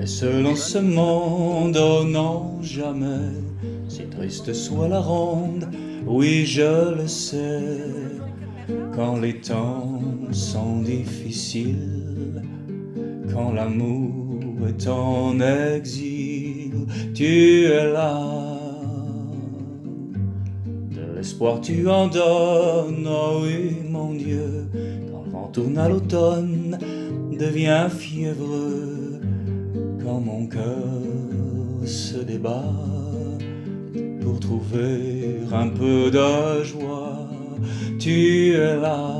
est seul en ce monde, oh non, jamais. Si triste soit la ronde, oui, je le sais. Quand les temps sont difficiles, quand l'amour est en exil, tu es là. De l'espoir tu en donnes, oh oui, mon Dieu. Quand le vent tourne à l'automne, devient fiévreux. Quand mon cœur se débat pour trouver un peu de joie, tu es là.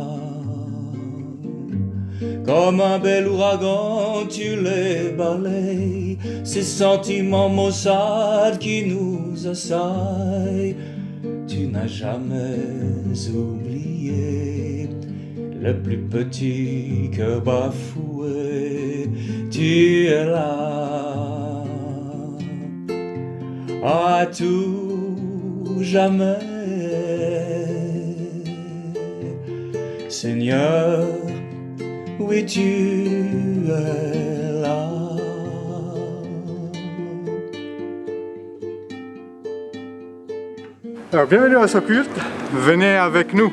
Comme un bel ouragan, tu les balayes, ces sentiments maussades qui nous assaillent. Tu n'as jamais oublié le plus petit cœur bafoué. Tu es là, à tout jamais. Seigneur, oui, tu es là. Alors, bienvenue à ce culte, venez avec nous.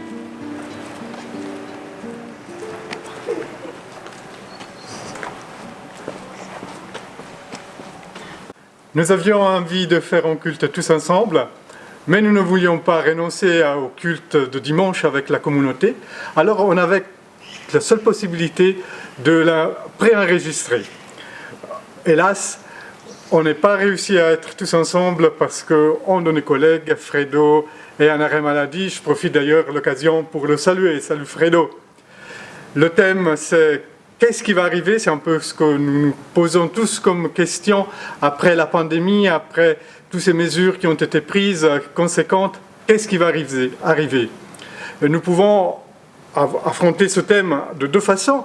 Nous avions envie de faire un culte tous ensemble, mais nous ne voulions pas renoncer au culte de dimanche avec la communauté. Alors on avait la seule possibilité de la préenregistrer. Hélas, on n'est pas réussi à être tous ensemble parce qu'un de nos collègues, Fredo, est en arrêt maladie. Je profite d'ailleurs de l'occasion pour le saluer. Salut Fredo. Le thème, c'est qu'est-ce qui va arriver? C'est un peu ce que nous nous posons tous comme question après la pandémie, après toutes ces mesures qui ont été prises, conséquentes. Qu'est-ce qui va arriver? Nous pouvons affronter ce thème de deux façons.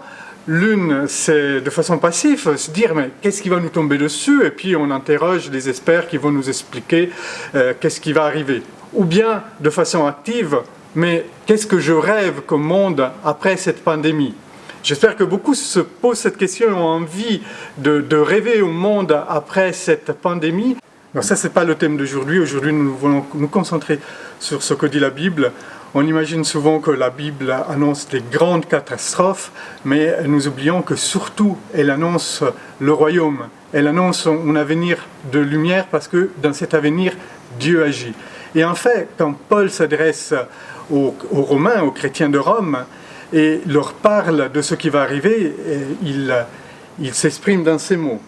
L'une, c'est de façon passive, se dire mais qu'est-ce qui va nous tomber dessus? Et puis on interroge les experts qui vont nous expliquer qu'est-ce qui va arriver. Ou bien de façon active, mais qu'est-ce que je rêve comme monde après cette pandémie? J'espère que beaucoup se posent cette question et ont envie de rêver au monde après cette pandémie. Non, ça, ce n'est pas le thème d'aujourd'hui. Aujourd'hui, nous voulons nous concentrer sur ce que dit la Bible. On imagine souvent que la Bible annonce des grandes catastrophes, mais nous oublions que surtout, elle annonce le royaume. Elle annonce un avenir de lumière parce que dans cet avenir, Dieu agit. Et en fait, quand Paul s'adresse aux Romains, aux chrétiens de Rome, et leur parle de ce qui va arriver, il s'exprime dans ces mots.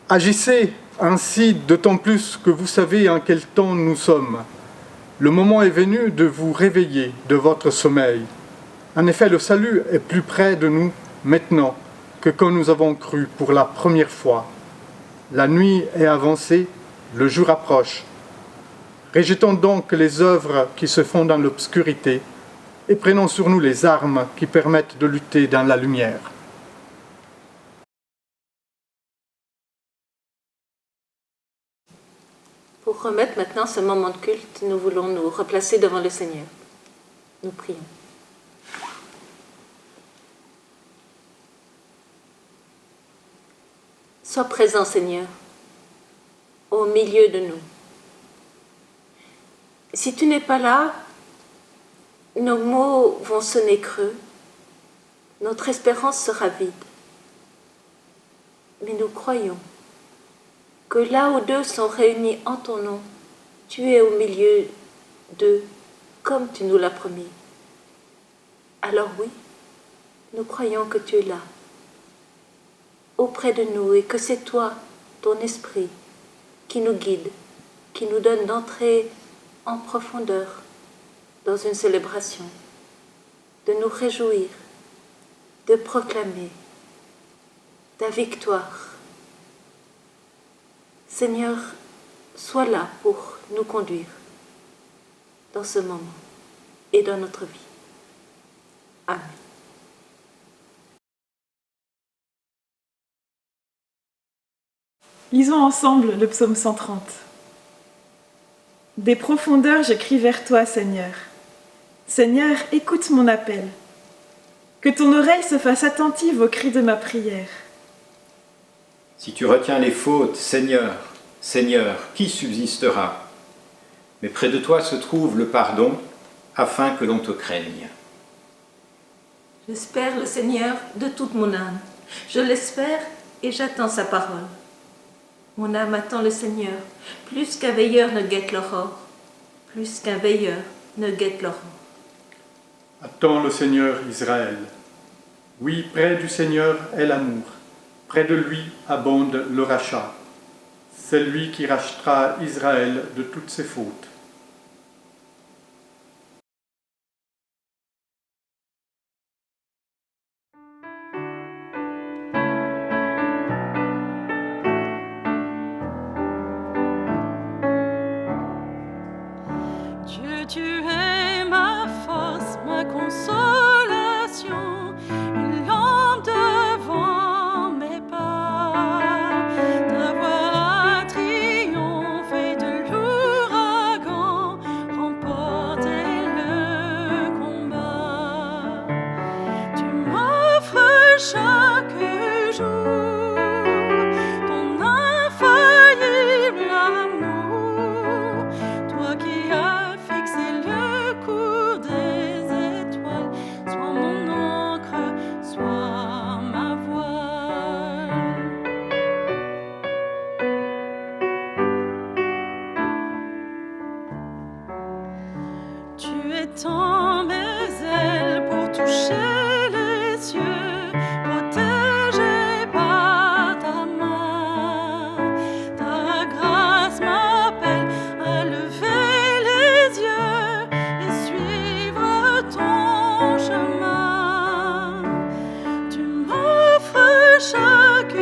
Agissez ainsi d'autant plus que vous savez en quel temps nous sommes. Le moment est venu de vous réveiller de votre sommeil. En effet, le salut est plus près de nous maintenant que quand nous avons cru pour la première fois. La nuit est avancée, le jour approche. Rejetons donc les œuvres qui se font dans l'obscurité et prenons sur nous les armes qui permettent de lutter dans la lumière. Pour remettre maintenant ce moment de culte, nous voulons nous replacer devant le Seigneur. Nous prions. Sois présent, Seigneur, au milieu de nous. Si tu n'es pas là, nos mots vont sonner creux, notre espérance sera vide. Mais nous croyons que là où deux sont réunis en ton nom, tu es au milieu d'eux, comme tu nous l'as promis. Alors oui, nous croyons que tu es là, auprès de nous, et que c'est toi, ton esprit, qui nous guide, qui nous donne d'entrer en profondeur dans une célébration, de nous réjouir, de proclamer ta victoire. Seigneur, sois là pour nous conduire dans ce moment et dans notre vie. Amen. Lisons ensemble le psaume 130. Des profondeurs, je crie vers toi, Seigneur. Seigneur, écoute mon appel. Que ton oreille se fasse attentive aux cris de ma prière. Si tu retiens les fautes, Seigneur, Seigneur, qui subsistera? Mais près de toi se trouve le pardon, afin que l'on te craigne. J'espère le Seigneur de toute mon âme. Je l'espère et j'attends sa parole. Mon âme attend le Seigneur, plus qu'un veilleur ne guette l'aurore, plus qu'un veilleur ne guette l'aurore. Attends le Seigneur Israël. Oui, près du Seigneur est l'amour. Près de lui abonde le rachat. C'est lui qui rachètera Israël de toutes ses fautes. Dieu, tu es ma force, ma consolation, une lampe devant mes pas. Ta voix a triomphé de l'ouragan, remporté le combat. Tu m'offres chaque jour ton infaillible amour, toi qui as fixé le cours des étoiles. Sois mon encre, sois ma voile. Tu étends mes ailes pour toucher les cieux, protégé par ta main. Ta grâce m'appelle à lever les yeux et suivre ton chemin. Tu m'offres chaque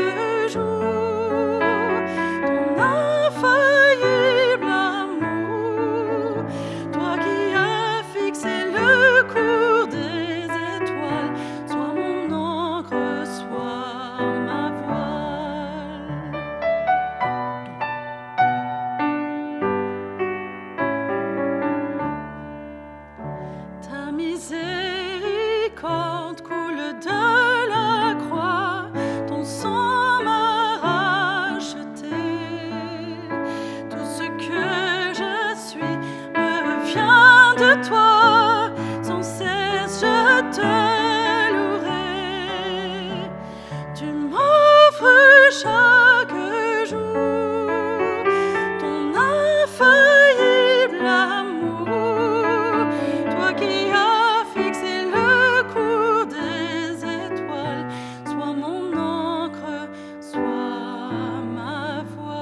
jour ton infaillible amour, toi qui as fixé le cours des étoiles. Sois mon encre, sois ma voile. Ta miséricorde coule de la croix, ton sang m'a racheté. Tout ce que je suis me vient de toi, sans cesse je te louerai. Tu m'offres chaque jour ton infaillible amour, toi qui as fixé le cours des étoiles. Sois mon encre, sois ma voile.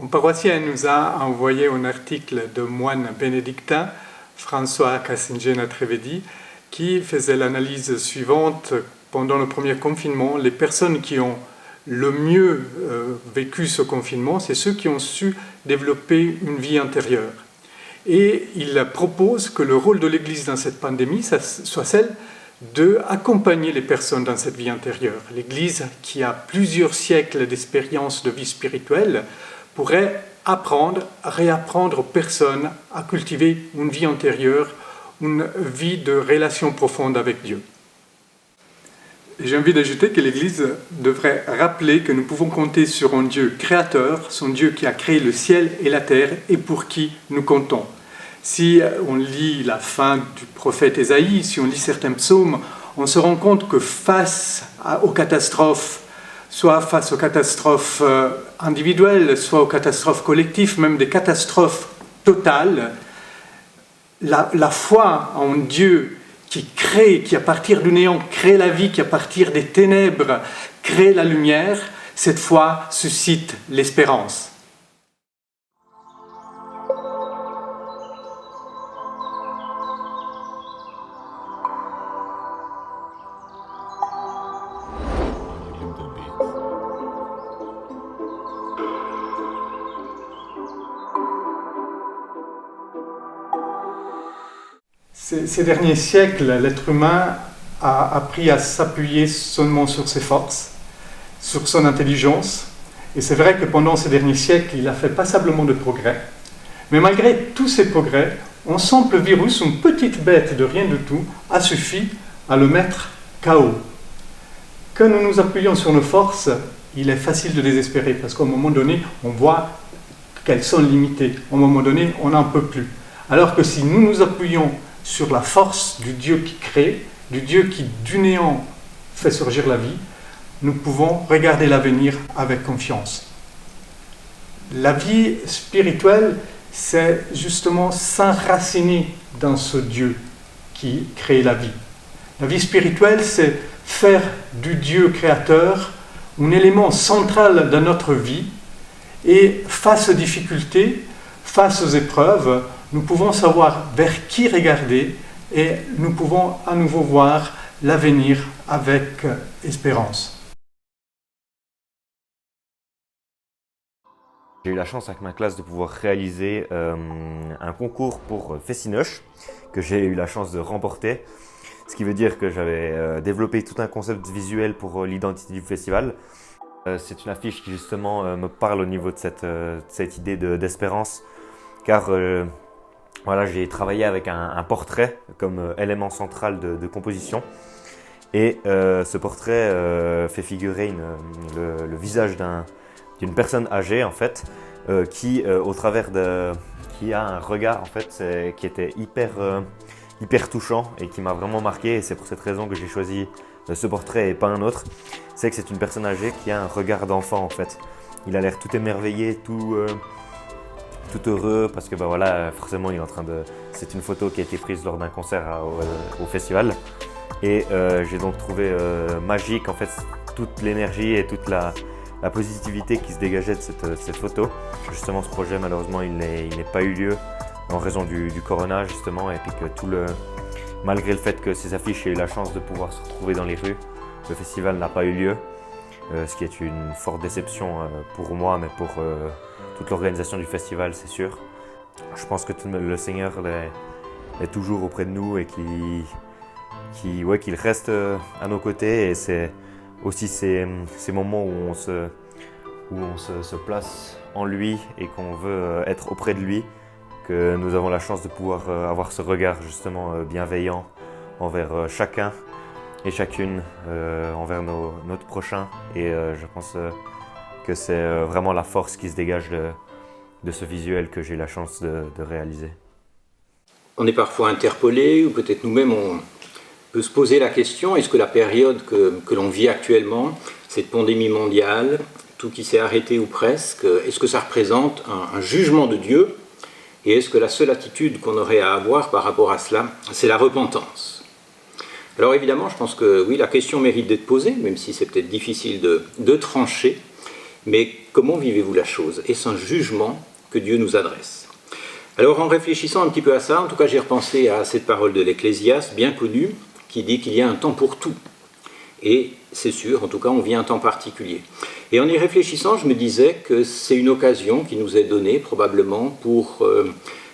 paroissien nous a envoyé un article de moine bénédictin, François Cassingena-Trevedi, qui faisait l'analyse suivante. Pendant le premier confinement, les personnes qui ont le mieux vécu ce confinement, c'est ceux qui ont su développer une vie intérieure. Et il propose que le rôle de l'Église dans cette pandémie, ça soit celle d'accompagner les personnes dans cette vie intérieure. L'Église, qui a plusieurs siècles d'expérience de vie spirituelle, pourrait apprendre, réapprendre aux personnes à cultiver une vie intérieure, une vie de relation profonde avec Dieu. J'ai envie d'ajouter que l'Église devrait rappeler que nous pouvons compter sur un Dieu créateur, son Dieu qui a créé le ciel et la terre et pour qui nous comptons. Si on lit la fin du prophète Ésaïe, si on lit certains psaumes, on se rend compte que face aux catastrophes, soit face aux catastrophes individuelles, soit aux catastrophes collectives, même des catastrophes totales, la foi en Dieu qui crée, qui à partir du néant crée la vie, qui à partir des ténèbres crée la lumière, cette foi suscite l'espérance. Ces derniers siècles, l'être humain a appris à s'appuyer seulement sur ses forces, sur son intelligence. Et c'est vrai que pendant ces derniers siècles, il a fait passablement de progrès. Mais malgré tous ces progrès, un simple virus, une petite bête de rien du tout, a suffi à le mettre KO. Quand nous nous appuyons sur nos forces, il est facile de désespérer parce qu'à un moment donné, on voit qu'elles sont limitées. À un moment donné, on n'en peut plus. Alors que si nous nous appuyons sur la force du Dieu qui crée, du Dieu qui du néant fait surgir la vie, nous pouvons regarder l'avenir avec confiance. La vie spirituelle, c'est justement s'enraciner dans ce Dieu qui crée la vie. La vie spirituelle, c'est faire du Dieu créateur un élément central dans notre vie et face aux difficultés, face aux épreuves, nous pouvons savoir vers qui regarder et nous pouvons à nouveau voir l'avenir avec espérance. J'ai eu la chance avec ma classe de pouvoir réaliser un concours pour Festinoche que j'ai eu la chance de remporter. Ce qui veut dire que j'avais développé tout un concept visuel pour l'identité du festival. C'est une affiche qui justement me parle au niveau de cette idée d'espérance car voilà, j'ai travaillé avec un portrait comme élément central de composition et ce portrait fait figurer le visage d'une personne âgée en fait qui au travers qui a un regard en fait qui était hyper touchant et qui m'a vraiment marqué et c'est pour cette raison que j'ai choisi ce portrait et pas un autre. C'est que c'est une personne âgée qui a un regard d'enfant en fait. Il a l'air tout émerveillé, tout heureux parce que bah voilà, forcément il est en train de... C'est une photo qui a été prise lors d'un concert au festival et j'ai donc trouvé magique en fait toute l'énergie et toute la positivité qui se dégageait de cette photo. Justement ce projet malheureusement il n'est pas eu lieu en raison du corona justement et puis que malgré le fait que ces affiches aient eu la chance de pouvoir se retrouver dans les rues, le festival n'a pas eu lieu, ce qui est une forte déception pour moi mais pour toute l'organisation du festival, c'est sûr. Je pense que le Seigneur est toujours auprès de nous et qu'il reste à nos côtés. Et c'est aussi ces moments où on se place en lui et qu'on veut être auprès de lui, que nous avons la chance de pouvoir avoir ce regard justement bienveillant envers chacun et chacune, envers notre prochain. Et je pense que c'est vraiment la force qui se dégage de ce visuel que j'ai la chance de réaliser. On est parfois interpellé, ou peut-être nous-mêmes on peut se poser la question, est-ce que la période que l'on vit actuellement, cette pandémie mondiale, tout qui s'est arrêté ou presque, est-ce que ça représente un jugement de Dieu? Et est-ce que la seule attitude qu'on aurait à avoir par rapport à cela, c'est la repentance? Alors évidemment, je pense que oui, la question mérite d'être posée, même si c'est peut-être difficile de trancher. Mais comment vivez-vous la chose? Est-ce un jugement que Dieu nous adresse? Alors en réfléchissant un petit peu à ça, en tout cas j'ai repensé à cette parole de l'Ecclésiaste, bien connue, qui dit qu'il y a un temps pour tout. Et c'est sûr, en tout cas on vit un temps particulier. Et en y réfléchissant, je me disais que c'est une occasion qui nous est donnée probablement pour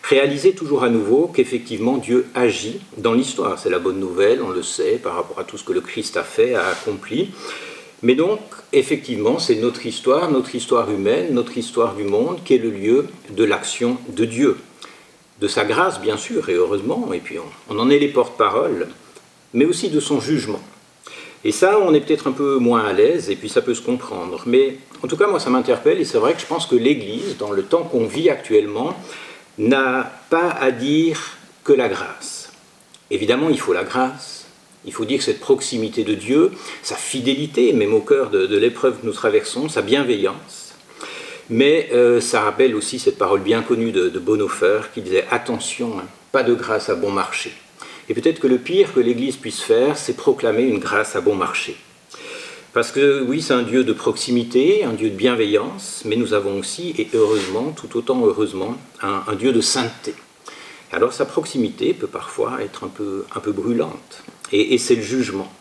réaliser toujours à nouveau qu'effectivement Dieu agit dans l'histoire. C'est la bonne nouvelle, on le sait, par rapport à tout ce que le Christ a fait, a accompli. Mais donc, effectivement, c'est notre histoire humaine, notre histoire du monde, qui est le lieu de l'action de Dieu. De sa grâce, bien sûr, et heureusement, et puis on en est les porte-parole, mais aussi de son jugement. Et ça, on est peut-être un peu moins à l'aise, et puis ça peut se comprendre. Mais en tout cas, moi, ça m'interpelle, et c'est vrai que je pense que l'Église, dans le temps qu'on vit actuellement, n'a pas à dire que la grâce. Évidemment, il faut la grâce, il faut dire que cette proximité de Dieu, sa fidélité, même au cœur de l'épreuve que nous traversons, sa bienveillance. Mais ça rappelle aussi cette parole bien connue de Bonhoeffer qui disait « Attention, pas de grâce à bon marché ». Et peut-être que le pire que l'Église puisse faire, c'est proclamer une grâce à bon marché. Parce que oui, c'est un Dieu de proximité, un Dieu de bienveillance, mais nous avons aussi, et heureusement, tout autant heureusement, un Dieu de sainteté. Alors sa proximité peut parfois être un peu brûlante, et c'est le jugement.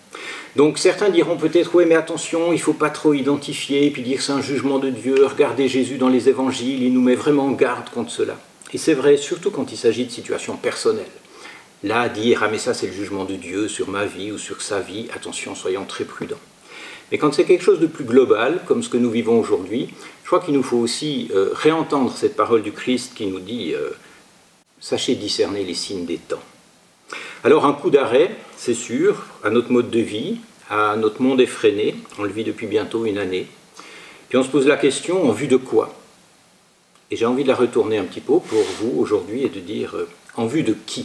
Donc certains diront peut-être, oui mais attention, il ne faut pas trop identifier, et puis dire que c'est un jugement de Dieu, regardez Jésus dans les évangiles, il nous met vraiment en garde contre cela. Et c'est vrai, surtout quand il s'agit de situations personnelles. Là, dire, ah mais ça c'est le jugement de Dieu sur ma vie ou sur sa vie, attention, soyons très prudents. Mais quand c'est quelque chose de plus global, comme ce que nous vivons aujourd'hui, je crois qu'il nous faut aussi réentendre cette parole du Christ qui nous dit sachez discerner les signes des temps. Alors un coup d'arrêt, c'est sûr, à notre mode de vie, à notre monde effréné, on le vit depuis bientôt une année. Puis on se pose la question, en vue de quoi? Et j'ai envie de la retourner un petit peu pour vous aujourd'hui et de dire, en vue de qui?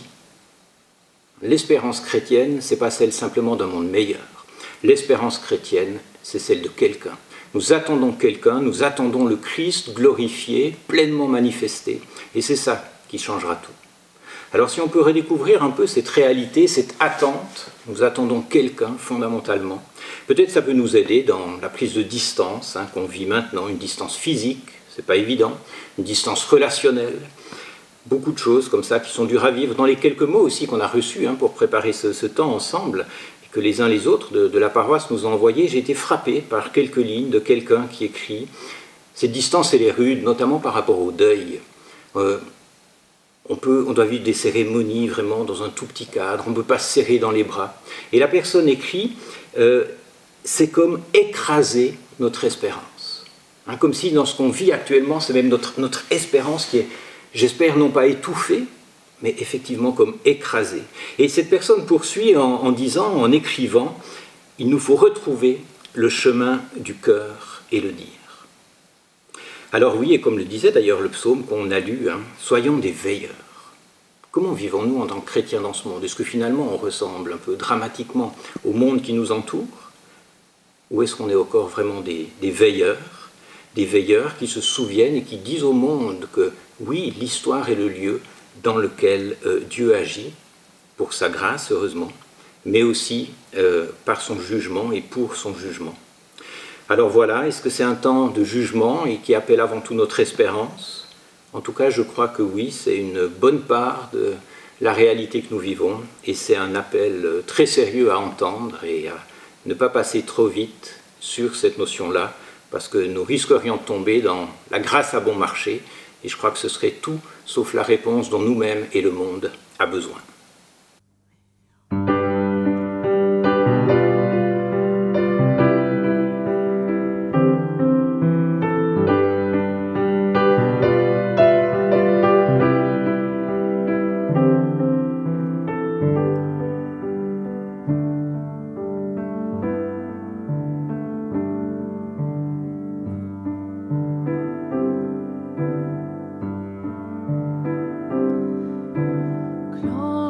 L'espérance chrétienne, ce n'est pas celle simplement d'un monde meilleur. L'espérance chrétienne, c'est celle de quelqu'un. Nous attendons quelqu'un, nous attendons le Christ glorifié, pleinement manifesté, et c'est ça qui changera tout. Alors si on peut redécouvrir un peu cette réalité, cette attente, nous attendons quelqu'un fondamentalement, peut-être ça peut nous aider dans la prise de distance qu'on vit maintenant, une distance physique, c'est pas évident, une distance relationnelle, beaucoup de choses comme ça qui sont dures à vivre, dans les quelques mots aussi qu'on a reçus pour préparer ce temps ensemble, et que les uns les autres de la paroisse nous ont envoyés. J'ai été frappé par quelques lignes de quelqu'un qui écrit « Cette distance elle est rude, notamment par rapport au deuil. On doit vivre des cérémonies vraiment dans un tout petit cadre, on ne peut pas se serrer dans les bras. » Et la personne écrit c'est comme écraser notre espérance. Comme si dans ce qu'on vit actuellement, c'est même notre espérance qui est, j'espère, non pas étouffée, mais effectivement comme écrasée. Et cette personne poursuit en disant, en écrivant, il nous faut retrouver le chemin du cœur et le dire. Alors oui, et comme le disait d'ailleurs le psaume qu'on a lu, soyons des veilleurs. Comment vivons-nous en tant que chrétiens dans ce monde? Est-ce que finalement on ressemble un peu dramatiquement au monde qui nous entoure? Ou est-ce qu'on est encore vraiment des veilleurs qui se souviennent et qui disent au monde que oui, l'histoire est le lieu dans lequel Dieu agit, pour sa grâce heureusement, mais aussi par son jugement et pour son jugement. Alors voilà, est-ce que c'est un temps de jugement et qui appelle avant tout notre espérance? En tout cas, je crois que oui, c'est une bonne part de la réalité que nous vivons et c'est un appel très sérieux à entendre et à ne pas passer trop vite sur cette notion-là parce que nous risquerions de tomber dans la grâce à bon marché et je crois que ce serait tout sauf la réponse dont nous-mêmes et le monde a besoin. Gloire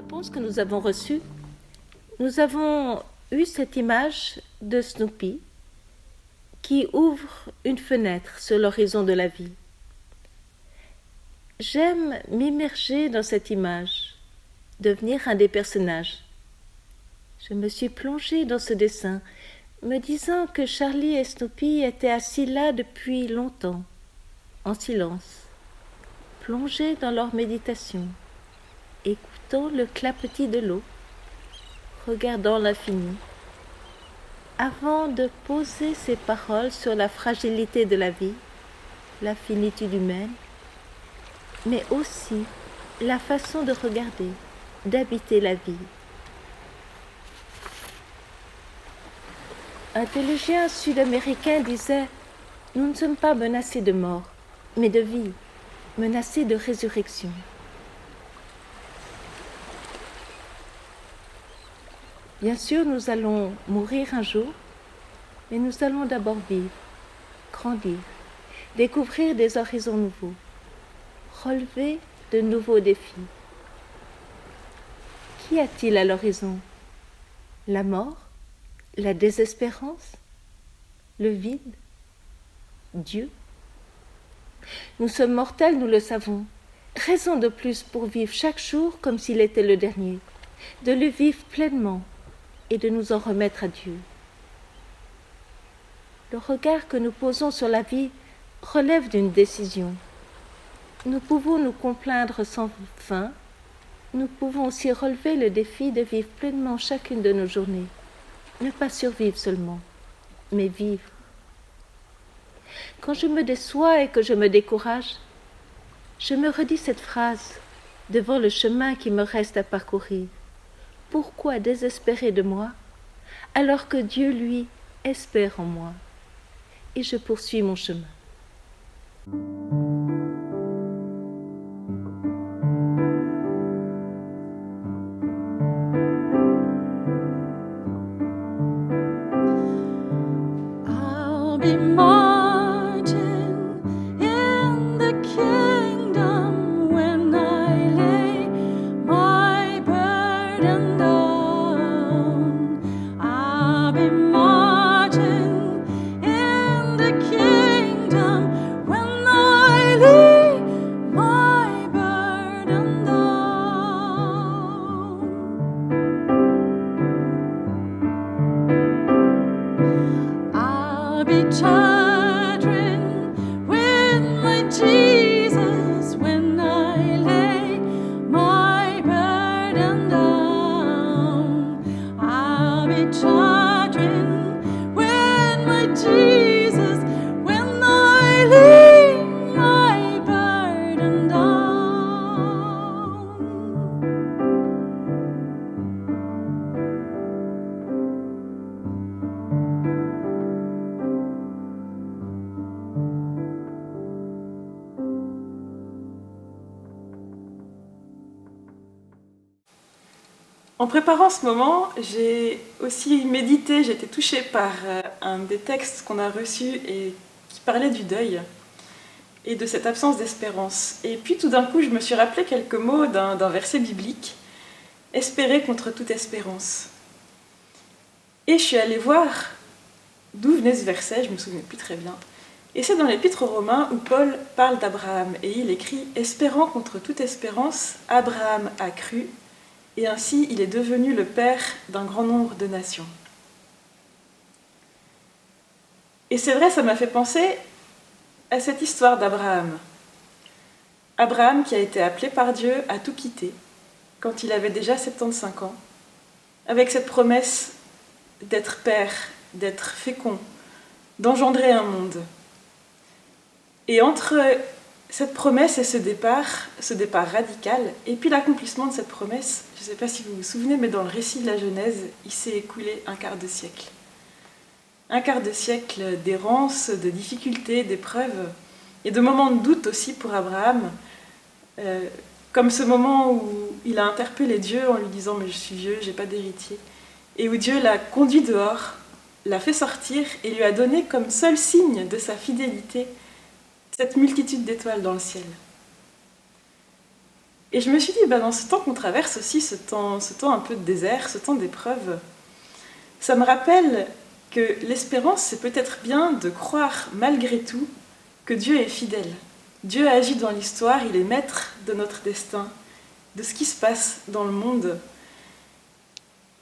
réponse que nous avons reçue, nous avons eu cette image de Snoopy qui ouvre une fenêtre sur l'horizon de la vie. J'aime m'immerger dans cette image, devenir un des personnages. Je me suis plongée dans ce dessin, me disant que Charlie et Snoopy étaient assis là depuis longtemps, en silence, plongés dans leur méditation, écoutant le clapotis de l'eau, regardant l'infini, avant de poser ses paroles sur la fragilité de la vie, la finitude humaine, mais aussi la façon de regarder, d'habiter la vie. Un théologien sud-américain disait « Nous ne sommes pas menacés de mort, mais de vie, menacés de résurrection. » Bien sûr, nous allons mourir un jour, mais nous allons d'abord vivre, grandir, découvrir des horizons nouveaux, relever de nouveaux défis. Qu'y a-t-il à l'horizon? La mort? La désespérance? Le vide? Dieu? Nous sommes mortels, nous le savons. Raison de plus pour vivre chaque jour comme s'il était le dernier, de le vivre pleinement et de nous en remettre à Dieu. Le regard que nous posons sur la vie relève d'une décision. Nous pouvons nous complaindre sans fin, nous pouvons aussi relever le défi de vivre pleinement chacune de nos journées. Ne pas survivre seulement, mais vivre. Quand je me déçois et que je me décourage, je me redis cette phrase devant le chemin qui me reste à parcourir. Pourquoi désespérer de moi, alors que Dieu, lui, espère en moi? Et je poursuis mon chemin. I'll be marching in the kingdom when I lay my burden down. I'll be marching in the kingdom when I lay my burden down. I'll be chattering with my Jesus when I lay my burden down. I'll be chattering with my Jesus when I lay my burden down. En préparant ce moment, j'ai aussi médité, j'ai été touchée par un des textes qu'on a reçus et qui parlait du deuil et de cette absence d'espérance. Et puis tout d'un coup, je me suis rappelé quelques mots d'un verset biblique, « Espérer contre toute espérance ». Et je suis allée voir d'où venait ce verset, je ne me souviens plus très bien. Et c'est dans l'Épître aux Romains où Paul parle d'Abraham et il écrit « Espérant contre toute espérance, Abraham a cru ». Et ainsi, il est devenu le père d'un grand nombre de nations. Et c'est vrai, ça m'a fait penser à cette histoire d'Abraham. Abraham qui a été appelé par Dieu à tout quitter, quand il avait déjà 75 ans, avec cette promesse d'être père, d'être fécond, d'engendrer un monde. Et entre cette promesse et ce départ radical, et puis l'accomplissement de cette promesse, je ne sais pas si vous vous souvenez, mais dans le récit de la Genèse, il s'est écoulé un quart de siècle. Un quart de siècle d'errance, de difficultés, d'épreuves, et de moments de doute aussi pour Abraham, comme ce moment où il a interpellé Dieu en lui disant « mais je suis vieux, j'ai pas d'héritier », et où Dieu l'a conduit dehors, l'a fait sortir et lui a donné comme seul signe de sa fidélité cette multitude d'étoiles dans le ciel. Et je me suis dit, dans ce temps qu'on traverse aussi, ce temps un peu de désert, ce temps d'épreuve, ça me rappelle que l'espérance, c'est peut-être bien de croire malgré tout que Dieu est fidèle. Dieu agit dans l'histoire, il est maître de notre destin, de ce qui se passe dans le monde.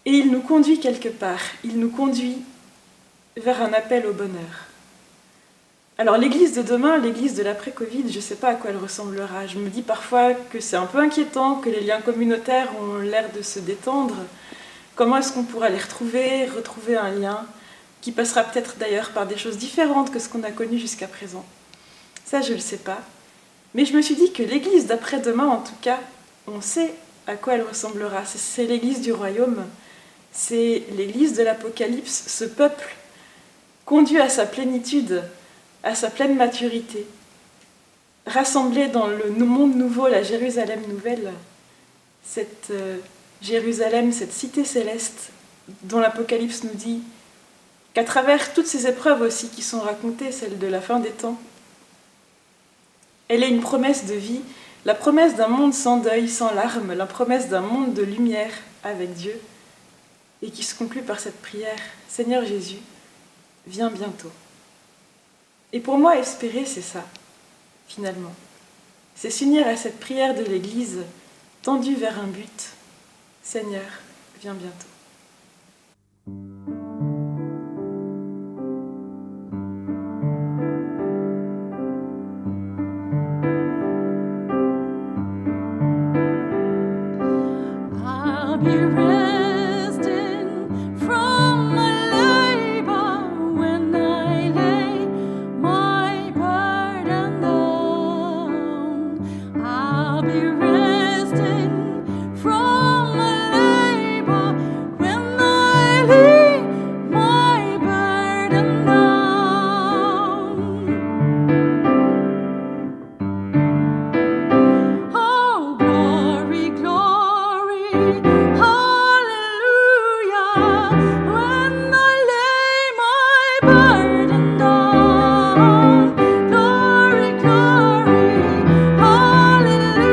Et il nous conduit quelque part, il nous conduit vers un appel au bonheur. Alors l'église de demain, l'église de l'après-Covid, je ne sais pas à quoi elle ressemblera. Je me dis parfois que c'est un peu inquiétant, que les liens communautaires ont l'air de se détendre. Comment est-ce qu'on pourra les retrouver un lien qui passera peut-être d'ailleurs par des choses différentes que ce qu'on a connu jusqu'à présent. Ça, je ne le sais pas. Mais je me suis dit que l'église d'après-demain, en tout cas, on sait à quoi elle ressemblera. C'est l'église du royaume, c'est l'église de l'Apocalypse, ce peuple conduit à sa plénitude, à sa pleine maturité, rassemblé dans le monde nouveau, la Jérusalem nouvelle, cette Jérusalem, cette cité céleste dont l'Apocalypse nous dit qu'à travers toutes ces épreuves aussi qui sont racontées, celles de la fin des temps, elle est une promesse de vie, la promesse d'un monde sans deuil, sans larmes, la promesse d'un monde de lumière avec Dieu, et qui se conclut par cette prière, Seigneur Jésus, viens bientôt. Et pour moi, espérer, c'est ça, finalement. C'est s'unir à cette prière de l'Église, tendue vers un but, Seigneur, viens bientôt. I'll be resting from my labor when I lay my burden down. I'll be resting from my labor when I lay my burden down. Oh, glory, glory, hallelujah, when I lay my burden down. Glory, glory, hallelujah, when I lay my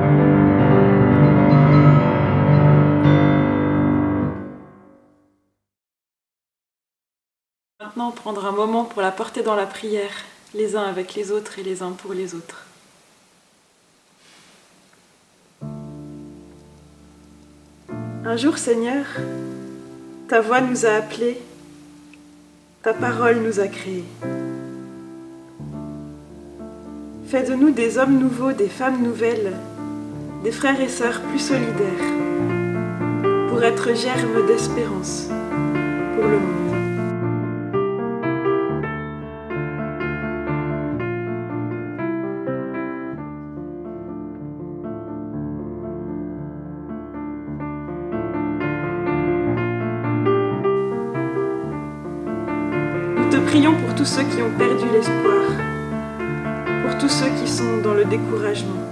burden Maintenant, prendre un moment pour la porter dans la prière, les uns avec les autres et les uns pour les autres. Un jour, Seigneur, ta voix nous a appelés, ta parole nous a créés. Fais de nous des hommes nouveaux, des femmes nouvelles, des frères et sœurs plus solidaires, pour être germe d'espérance pour le monde. Nous te prions pour tous ceux qui ont perdu l'espoir, pour tous ceux qui sont dans le découragement.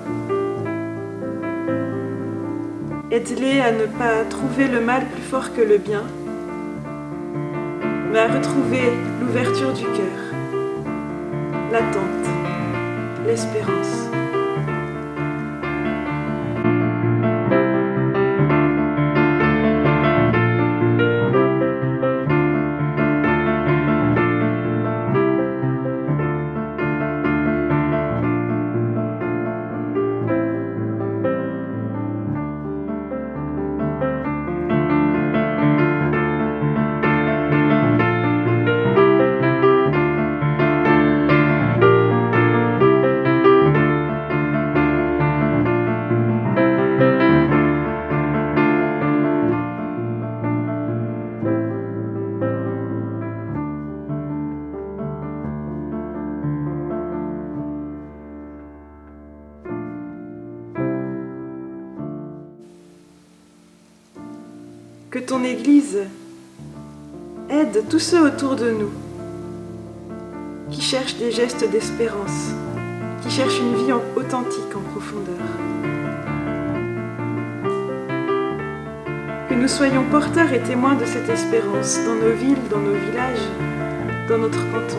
Aide-les à ne pas trouver le mal plus fort que le bien, mais à retrouver l'ouverture du cœur, l'attente, l'espérance. Que ton Église aide tous ceux autour de nous qui cherchent des gestes d'espérance, qui cherchent une vie authentique en profondeur. Que nous soyons porteurs et témoins de cette espérance dans nos villes, dans nos villages, dans notre canton.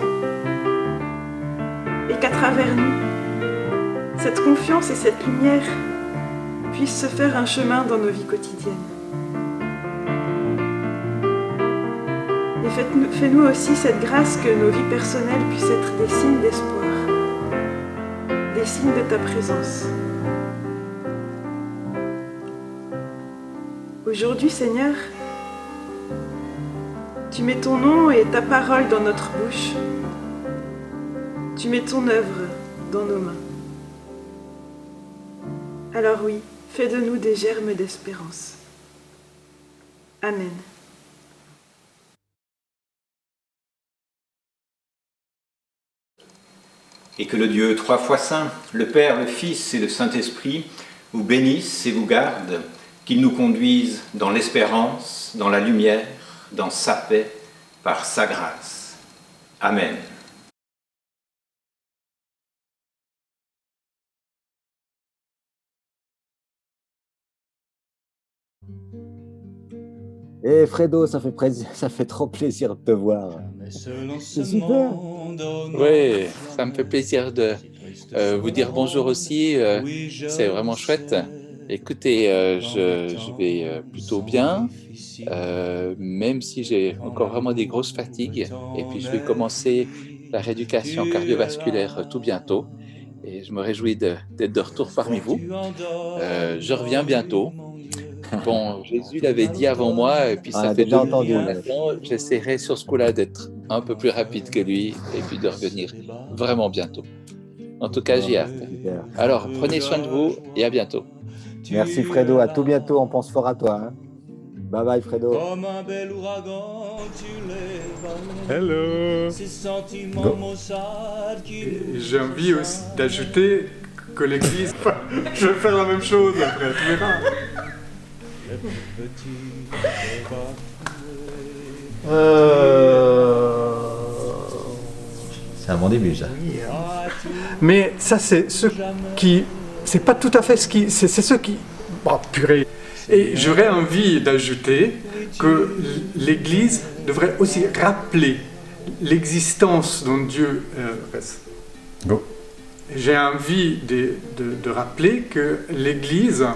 Et qu'à travers nous, cette confiance et cette lumière puissent se faire un chemin dans nos vies quotidiennes. Et fais-nous aussi cette grâce que nos vies personnelles puissent être des signes d'espoir, des signes de ta présence. Aujourd'hui, Seigneur, tu mets ton nom et ta parole dans notre bouche. Tu mets ton œuvre dans nos mains. Alors oui, fais de nous des germes d'espérance. Amen. Et que le Dieu trois fois saint, le Père, le Fils et le Saint-Esprit, vous bénisse et vous garde, qu'il nous conduise dans l'espérance, dans la lumière, dans sa paix, par sa grâce. Amen. Et Fredo, ça fait trop plaisir de te voir. C'est super. Oui, ça me fait plaisir de vous dire bonjour aussi. C'est vraiment chouette. Écoutez, je vais plutôt bien, même si j'ai encore vraiment des grosses fatigues. Et puis, je vais commencer la rééducation cardiovasculaire tout bientôt. Et je me réjouis d'être de retour parmi vous. Je reviens bientôt. Bon, Jésus l'avait dit avant moi, et puis ça fait 2 ans maintenant. J'essaierai sur ce coup-là d'être un peu plus rapide que lui, et puis de revenir vraiment bientôt. En tout cas, j'y hâte. Alors, prenez soin de vous, et à bientôt. Merci Fredo, à tout bientôt, on pense fort à toi. Hein. Bye bye Fredo. Hello. J'ai envie aussi d'ajouter que l'Église... Je vais faire la même chose après, tu verras. C'est un bon début, ça. Mais ça, c'est ce qui... C'est pas tout à fait ce qui... C'est ce qui... Oh, purée. Et j'aurais envie d'ajouter que l'Église devrait aussi rappeler l'existence dont Dieu reste. Go. J'ai envie de rappeler que l'Église